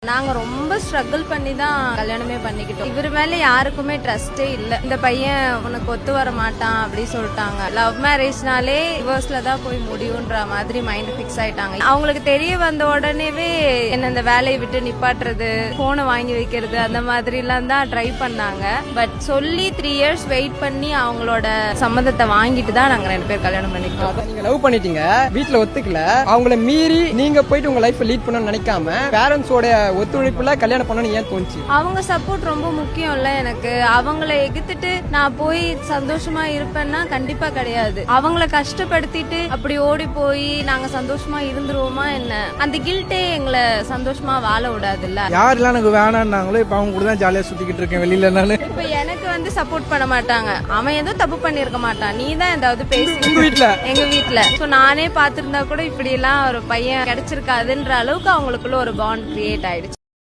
நாங்க ரொம்ப ஸ்ட்ரகிள் பண்ணி தான் கல்யாணமே பண்ணிக்கிட்டோம். இவர் மேல யாருக்குமே ட்ரஸ்டே இல்ல. இந்த பையன் உனக்கு ஒத்து வர மாட்டான் அப்படி சொல்லிட்டாங்க. லவ் மேரேஜ்னாலே டிவோர்ஸ்ல தான் போய் முடியும்ன்ற மாதிரி மைண்ட் பிக்ஸ் ஆயிட்டாங்க. அவங்களுக்கு தெரிய வந்த உடனேவே என்ன இந்த வேலையை விட்டு நிப்பாட்டுறது, போனை வாங்கி வைக்கிறது, அந்த மாதிரி எல்லாம் தான் ட்ரை பண்ணாங்க. பட் சொல்லி 3 years வெயிட் பண்ணி அவங்களோட சம்மதத்தை வாங்கிட்டு தான் நாங்க 2 பேர் கல்யாணம் பண்ணிக்கிட்டோம். நீங்க லவ் பண்ணிட்டீங்க, வீட்டுல ஒத்துக்கல, அவங்கள மீறி நீங்க போயிட்டு உங்க லைஃப் லீட் பண்ணணும்னு நினைக்காம பேரண்ட்ஸோட ஒத்துழைப்புல கல்யாணம் பண்ணணும்னு ஏன் தோணுச்சு? அவங்க சப்போர்ட் ரொம்ப முக்கியம் இல்ல எனக்கு. அவங்கள எதிர்த்துட்டு நான் போய் சந்தோஷமா இருப்பேன்னா கண்டிப்பா கிடையாது. அவங்கள கஷ்டப்படுத்திட்டு அப்படி ஓடி போய் நாங்க சந்தோஷமா இருந்துருவோமா என்ன? அந்த கில்ட்டே எங்களை சந்தோஷமா வாழ விடாது இல்ல. யாரெல்லாம் எனக்கு வேணான்னாங்களோ இப்ப அவங்க கூட தான் ஜாலியா சுத்திக்கிட்டு இருக்கேன் வெளியில. நானு இப்ப எனக்கு சப்போர்ட் பண்ண மாட்டாங்க. அவன் எதுவும் தப்பு பண்ணிருக்க மாட்டான், நீ தான் ஏதாவது பேசி எங்க வீட்டுல. சோ நானே பாத்திருந்தா கூட இப்படி எல்லாம் ஒரு பையன் கிடைச்சிருக்காதுன்ற அளவுக்கு அவங்களுக்குள்ள ஒரு பாண்ட் கிரியேட் ஆயிடுச்சு.